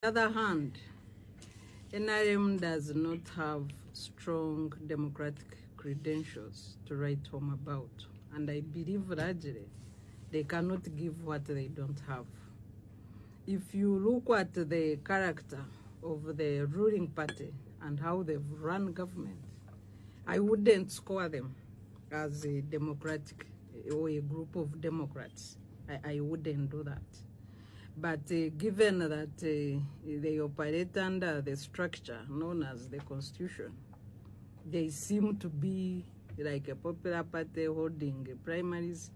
On the other hand, NRM does not have strong democratic credentials to write home about, and I believe largely they cannot give what they don't have. If you look at the character of the ruling party and how they've run government, I wouldn't score them as a democratic or a group of Democrats. I wouldn't do that. But given that they operate under the structure known as the Constitution, they seem to be like a popular party holding primaries,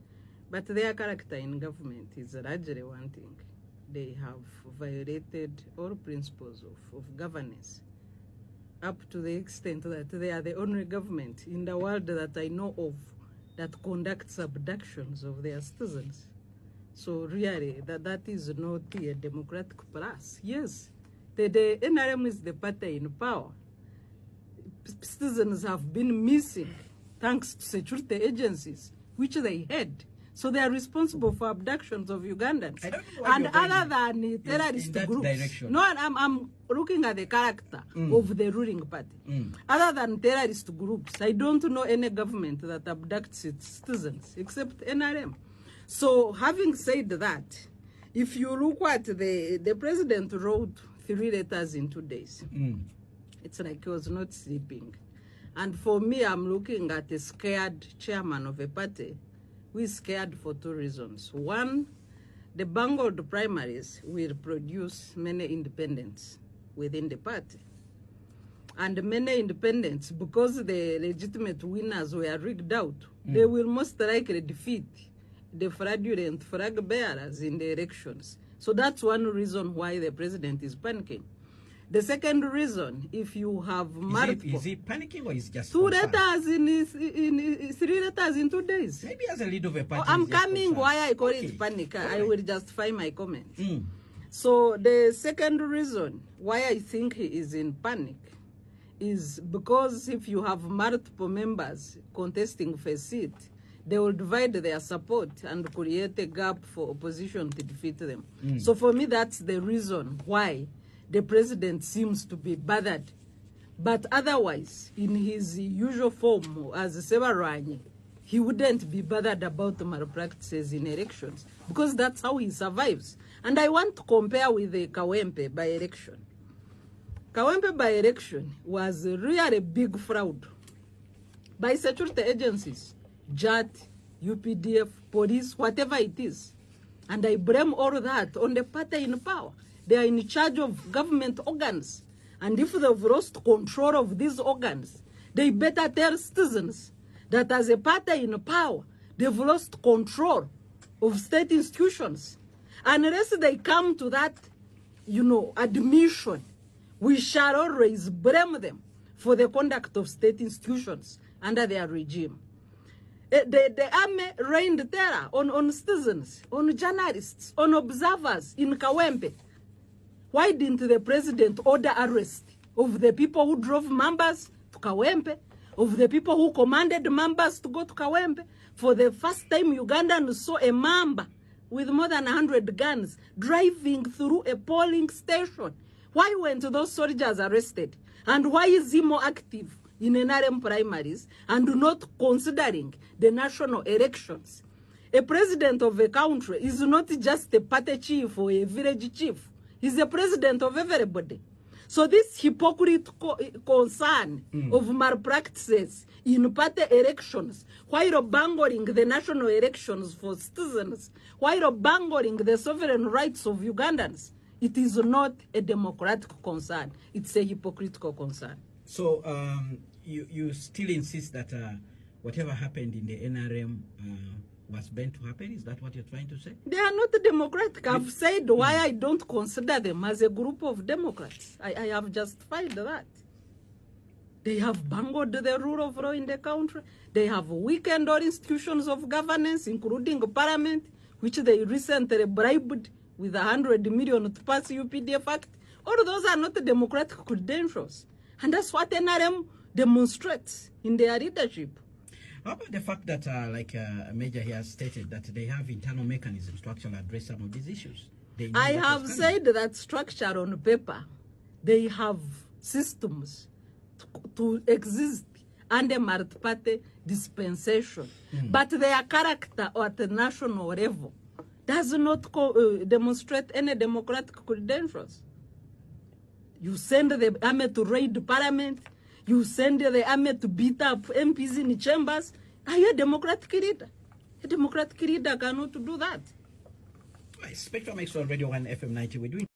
but their character in government is largely one thing. They have violated all principles of governance, up to the extent that they are the only government in the world that I know of that conducts abductions of their citizens. So really, that is not a democratic plus. Yes, the NRM is the party in power. Citizens have been missing thanks to security agencies, which they had. So they are responsible for abductions of Ugandans. And other than terrorist groups. Direction. No, I'm looking at the character of the ruling party. Other than terrorist groups, I don't know any government that abducts its citizens except NRM. So having said that, if you look at the president wrote 3 letters in 2 days. It's like he was not sleeping. And for me, I'm looking at a scared chairman of a party who is scared for 2 reasons. One, the bungled primaries will produce many independents within the party. And many independents, because the legitimate winners were rigged out, they will most likely defeat the fraudulent flag bearers in the elections. So that's one reason why the president is panicking. The second reason, if you have multiple... Is he panicking or is just... 2 letters in 3 letters in 2 days. Maybe as a leader of a party... I'm coming why I call it panic. Right. I will justify my comment. So the second reason why I think he is in panic is because if you have multiple members contesting for a seat, they will divide their support and create a gap for opposition to defeat them. So for me, that's the reason why the president seems to be bothered. But otherwise, in his usual form as Sebaranye, he wouldn't be bothered about the malpractices in elections because that's how he survives. And I want to compare with the Kawempe by-election. Kawempe by-election was really a big fraud by security agencies, JAT, UPDF, police, whatever it is. And I blame all that on the party in power. They are in charge of government organs. And if they've lost control of these organs, they better tell citizens that as a party in power, they've lost control of state institutions. Unless they come to that, admission, we shall always blame them for the conduct of state institutions under their regime. The army rained terror on citizens, on journalists, on observers in Kawempe. Why didn't the president order arrest of the people who drove members to Kawempe, of the people who commanded members to go to Kawempe? For the first time, Ugandans saw a member with more than 100 guns driving through a polling station. Why weren't those soldiers arrested? And why is he more active in NRM primaries and not considering the national elections? A president of a country is not just a party chief or a village chief. He's the president of everybody. So this hypocrite concern of malpractices in party elections, while bungling the national elections for citizens, while bungling the sovereign rights of Ugandans, it is not a democratic concern. It's a hypocritical concern. So you still insist that whatever happened in the NRM was meant to happen? Is that what you're trying to say? They are not democratic. I've said why I don't consider them as a group of Democrats. I have justified that. They have bungled the rule of law in the country. They have weakened all institutions of governance, including parliament, which they recently bribed with 100 million to pass UPDF Act. All of those are not democratic credentials. And that's what NRM demonstrates in their leadership. How about the fact that, like Major here has stated, that they have internal mechanisms to actually address some of these issues? they knew I what have was coming. said that structure on paper, they have systems to exist under multi-party dispensation. But their character at the national level does not demonstrate any democratic credentials. You send the army to raid the parliament. You send the army to beat up MPs in the chambers. Are you a democratic leader? A democratic leader cannot do that. Spectrum X1 Radio 1 FM 90. We're doing